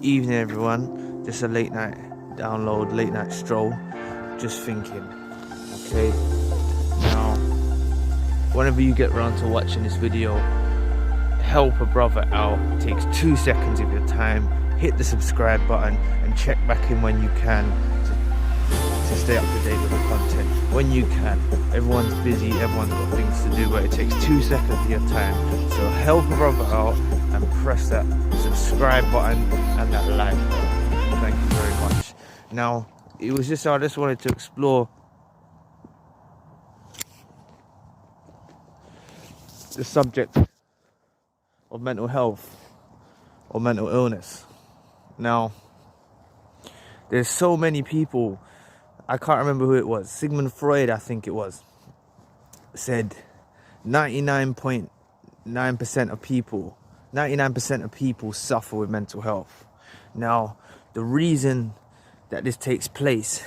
evening, everyone. Just a late night download, late night stroll. Just thinking, okay. Now, whenever you get around to watching this video, help a brother out. It takes 2 seconds of your time. Hit the subscribe button and check back in when you can to stay up to date with the content. When you can. Everyone's busy, everyone's got things to do, but it takes 2 seconds of your time. So help a brother out and press that subscribe button and that like button. Thank you very much. Now, it was just, I just wanted to explore the subject of mental health or mental illness. Now, there's so many people, I can't remember who it was, Sigmund Freud I think it was, said 99.9% of people, 99% of people suffer with mental health. Now, the reason that this takes place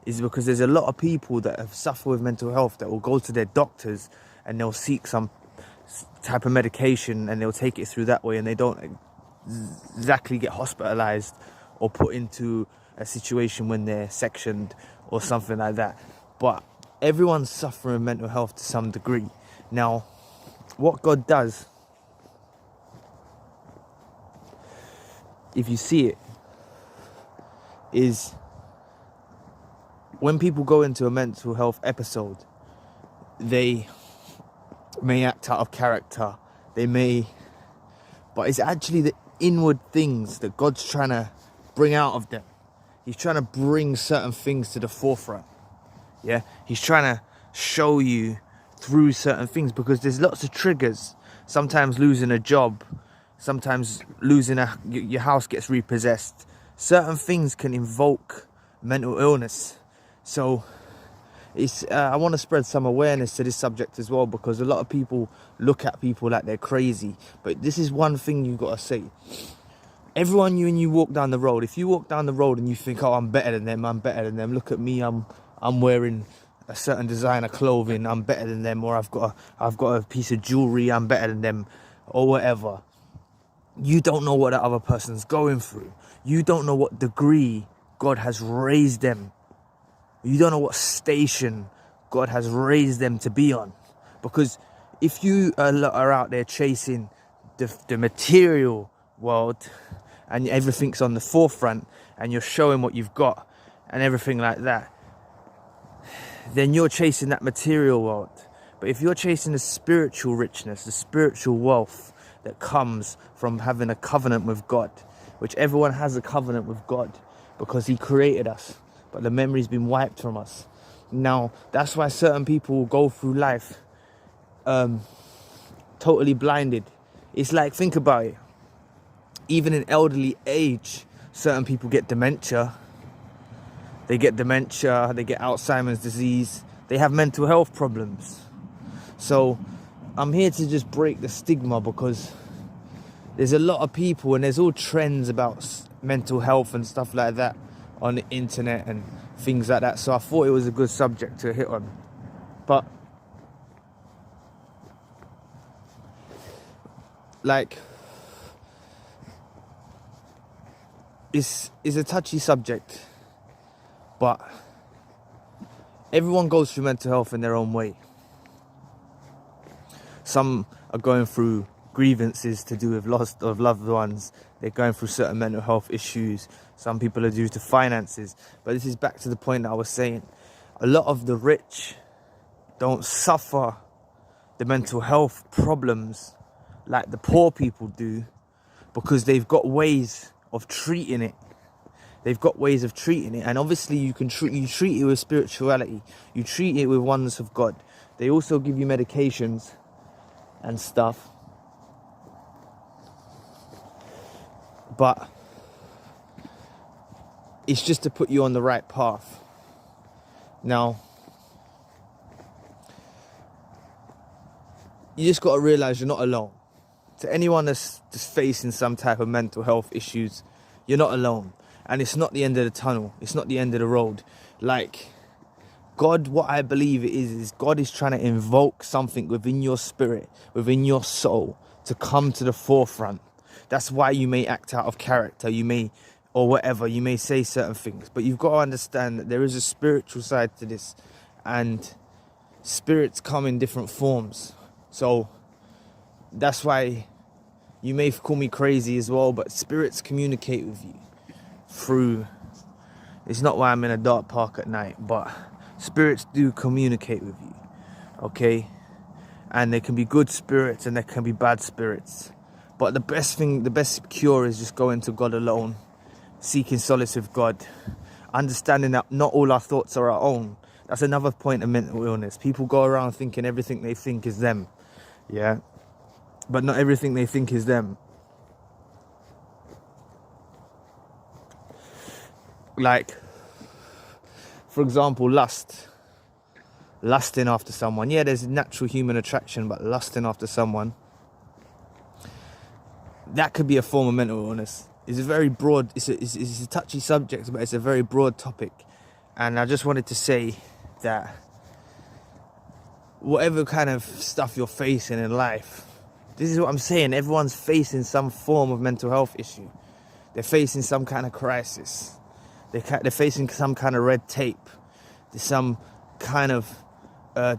is because there's a lot of people that have suffered with mental health that will go to their doctors and they'll seek some type of medication and they'll take it through that way, and they don't exactly get hospitalized or put into a situation when they're sectioned or something like that. But everyone's suffering mental health to some degree. Now, what God does, if you see it, is when people go into a mental health episode, they may act out of character, but it's actually the inward things that God's trying to bring out of them. He's trying to bring certain things to the forefront. Yeah, he's trying to show you through certain things, because there's lots of triggers. Sometimes losing a job, sometimes losing your house gets repossessed. Certain things can invoke mental illness. So it's I want to spread some awareness to this subject as well, because a lot of people look at people like they're crazy. But this is one thing you've got to say. Everyone, when you walk down the road, if you walk down the road and you think, oh, I'm better than them, look at me, I'm wearing a certain designer clothing, I'm better than them, or I've got a piece of jewelry, I'm better than them, or whatever. You don't know what that other person's going through. You don't know what degree God has raised them. You don't know what station God has raised them to be on. Because if you are out there chasing the material world and everything's on the forefront and you're showing what you've got and everything like that, then you're chasing that material world. But if you're chasing the spiritual richness, the spiritual wealth that comes from having a covenant with God, which everyone has a covenant with God because he created us, but the memory's been wiped from us. Now, that's why certain people will go through life totally blinded. It's like, think about it. Even in elderly age, certain people get dementia. They get Alzheimer's disease. They have mental health problems. So I'm here to just break the stigma, because there's a lot of people and there's all trends about mental health and stuff like that on the internet and things like that. So I thought it was a good subject to hit on. But like, it's a touchy subject, but everyone goes through mental health in their own way. Some are going through grievances to do with loss of loved ones. They're going through certain mental health issues. Some people are due to finances. But this is back to the point that I was saying. A lot of the rich don't suffer the mental health problems like the poor people do, because they've got ways of treating it. And obviously you treat it with spirituality. You treat it with oneness of God. They also give you medications and stuff. But it's just to put you on the right path. Now, you just got to realize you're not alone. To anyone that's just facing some type of mental health issues, you're not alone. And it's not the end of the tunnel. It's not the end of the road. Like, God, what I believe it is God is trying to invoke something within your spirit, within your soul, to come to the forefront, That's why you may act out of character, you may, or whatever, you may say certain things. But you've got to understand that there is a spiritual side to this, and spirits come in different forms. So that's why you may call me crazy as well, but spirits communicate with you through, it's not why I'm in a dark park at night, but spirits do communicate with you, okay? And there can be good spirits and there can be bad spirits. But the best cure is just going to God alone, seeking solace with God, understanding that not all our thoughts are our own. That's another point of mental illness. People go around thinking everything they think is them, yeah? But not everything they think is them. Like, for example, lusting after someone. Yeah, there's natural human attraction, but lusting after someone, that could be a form of mental illness. It's a very broad, it's a touchy subject, but it's a very broad topic. And I just wanted to say that whatever kind of stuff you're facing in life, this is what I'm saying, everyone's facing some form of mental health issue. They're facing some kind of crisis. They're facing some kind of red tape. There's some kind of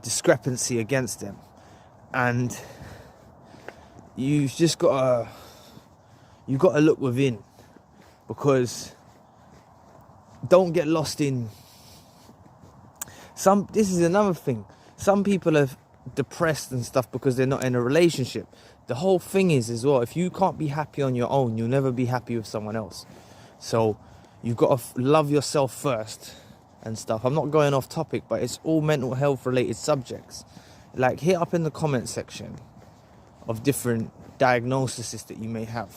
discrepancy against them. And you've just got to look within, because don't get lost in this is another thing. Some people are depressed and stuff because they're not in a relationship. The whole thing is as well, if you can't be happy on your own, you'll never be happy with someone else. So you've got to love yourself first and stuff. I'm not going off topic, but it's all mental health related subjects. Like, hit up in the comment section of different diagnoses that you may have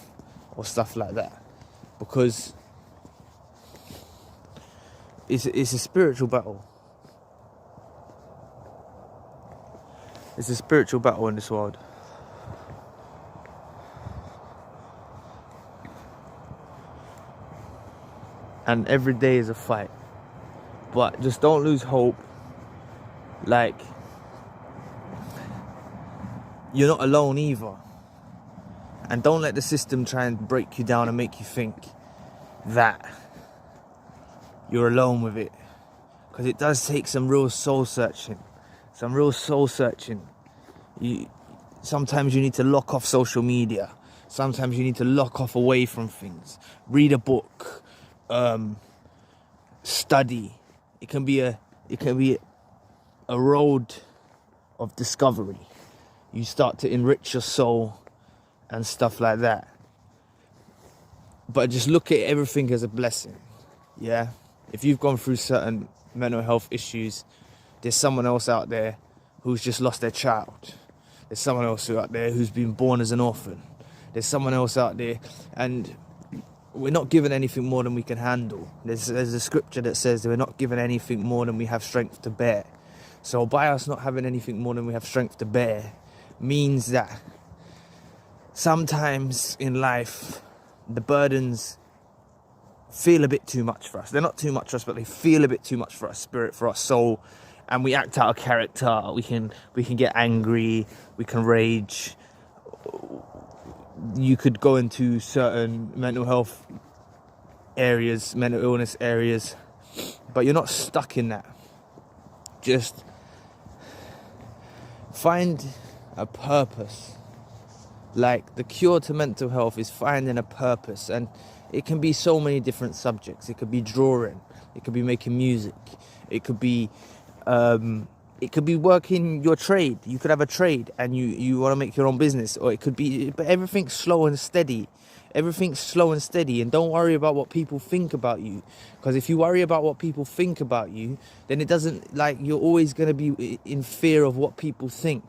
or stuff like that, because it's a spiritual battle. It's a spiritual battle in this world. And every day is a fight. But just don't lose hope. Like, you're not alone either. And don't let the system try and break you down and make you think that you're alone with it. Because it does take some real soul searching. Sometimes you need to lock off social media. Sometimes you need to lock off away from things. Read a book. Study. It can be a road of discovery. You start to enrich your soul and stuff like that. But just look at everything as a blessing. Yeah? If you've gone through certain mental health issues, there's someone else out there who's just lost their child. There's someone else out there who's been born as an orphan. There's someone else out there, and we're not given anything more than we can handle. There's a scripture that says that we're not given anything more than we have strength to bear. So by us not having anything more than we have strength to bear means that sometimes in life the burdens feel a bit too much for us. They're not too much for us, but they feel a bit too much for our spirit, for our soul, and we act out of character. We can get angry, we can rage. You could go into certain mental health areas, mental illness areas, but you're not stuck in that. Just find a purpose. Like, the cure to mental health is finding a purpose, and it can be so many different subjects. It could be drawing, it could be making music, it could be working your trade. You could have a trade and you want to make your own business, or it could be, but everything's slow and steady. And don't worry about what people think about you, because if you worry about what people think about you, then it doesn't, like, you're always going to be in fear of what people think.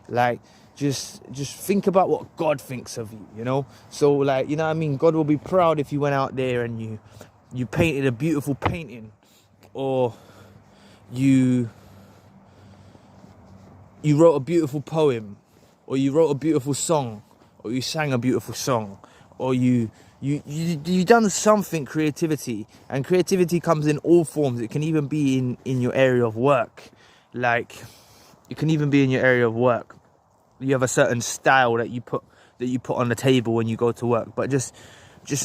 Like, just think about what God thinks of you, you know? So, like, you know what I mean? God will be proud if you went out there and you painted a beautiful painting, or you wrote a beautiful poem, or you wrote a beautiful song, or you sang a beautiful song, or you done something, creativity. And creativity comes in all forms. It can even be in your area of work. Like, it can even be in your area of work. You have a certain style that you put that you put on the table when you go to work. But just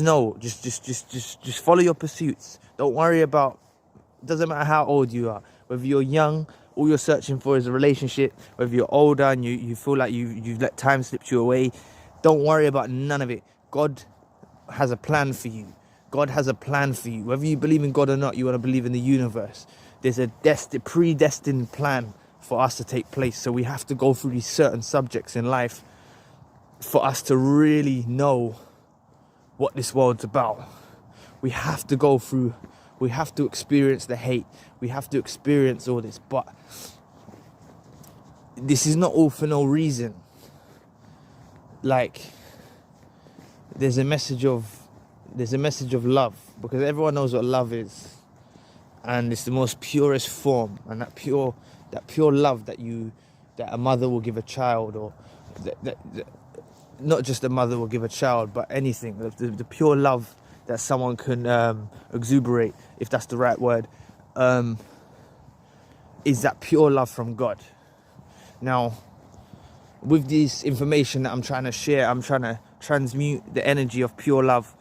know, just follow your pursuits. Don't worry about, doesn't matter how old you are, whether you're young, all you're searching for is a relationship, whether you're older and you feel like you've let time slip you away. Don't worry about none of it. God has a plan for you. God has a plan for you. Whether you believe in God or not, you want to believe in the universe. There's a predestined plan for us to take place. So we have to go through these certain subjects in life for us to really know what this world's about. We have to go through, we have to experience the hate, we have to experience all this, but this is not all for no reason. Like, there's a message of love, because everyone knows what love is, and it's the most purest form, and that pure love that a mother will give a child, or that not just a mother will give a child, but anything, the pure love that someone can exuberate, if that's the right word, is that pure love from God. Now, with this information that I'm trying to share, I'm trying to transmute the energy of pure love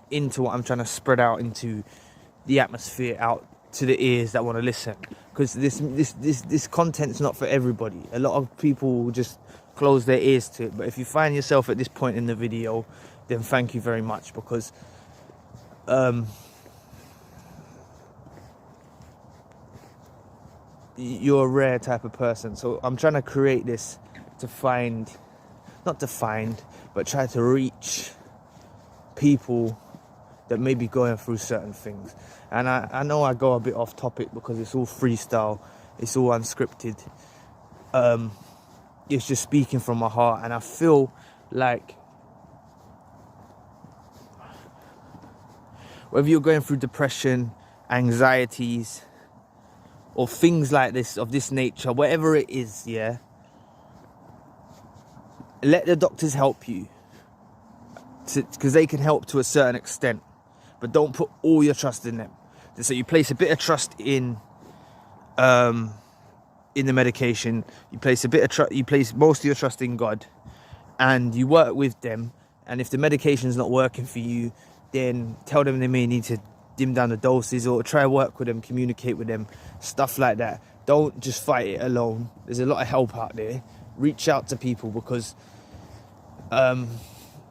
into what I'm trying to spread out into the atmosphere, out to the ears that want to listen, because this content's not for everybody. A lot of people will just close their ears to it, but if you find yourself at this point in the video, then thank you very much, because you're a rare type of person. So I'm trying to create this to try to reach people that may be going through certain things. And I know I go a bit off topic because it's all freestyle, it's all unscripted. It's just speaking from my heart, and I feel like whether you're going through depression, anxieties, or things like this, of this nature, whatever it is, yeah, let the doctors help you, because they can help to a certain extent, but don't put all your trust in them. So you place a bit of trust in the medication, you place most of your trust in God, and you work with them. And if the medication is not working for you, then tell them they may need to dim down the doses, or try to work with them, communicate with them, stuff like that. Don't just fight it alone. There's a lot of help out there. Reach out to people, because don't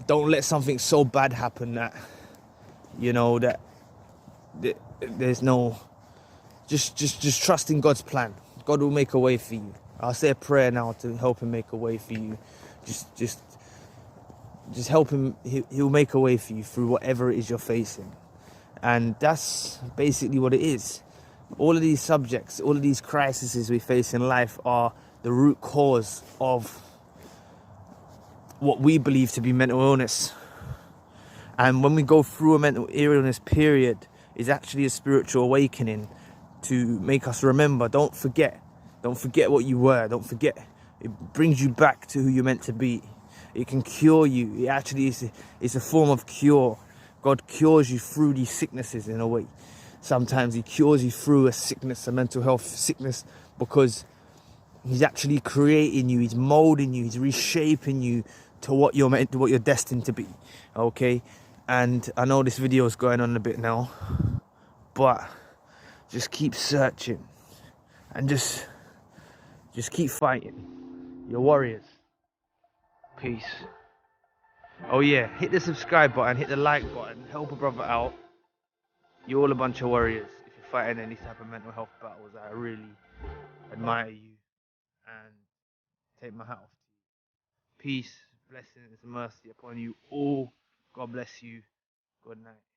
let something so bad happen that, you know, that there's no, just trust in God's plan. God will make a way for you. I'll say a prayer now to help him make a way for you. Just help him. He'll make a way for you through whatever it is you're facing. And that's basically what it is. All of these subjects, all of these crises we face in life are the root cause of what we believe to be mental illness. And when we go through a mental illness period, it's actually a spiritual awakening to make us remember. Don't forget what you were. Don't forget. It brings you back to who you're meant to be. It can cure you. It actually is a form of cure. God cures you through these sicknesses in a way. Sometimes he cures you through a sickness, a mental health sickness, because he's actually creating you, he's molding you, he's reshaping you to what you're meant to, what you're destined to be. Okay? And I know this video is going on a bit now, but just keep searching and just keep fighting. You're warriors. Peace. Oh yeah, hit the subscribe button, hit the like button, help a brother out. You're all a bunch of warriors. If you're fighting any type of mental health battles, I really admire you and take my hat off to you. Peace, blessings, mercy upon you all. God bless you. Good night.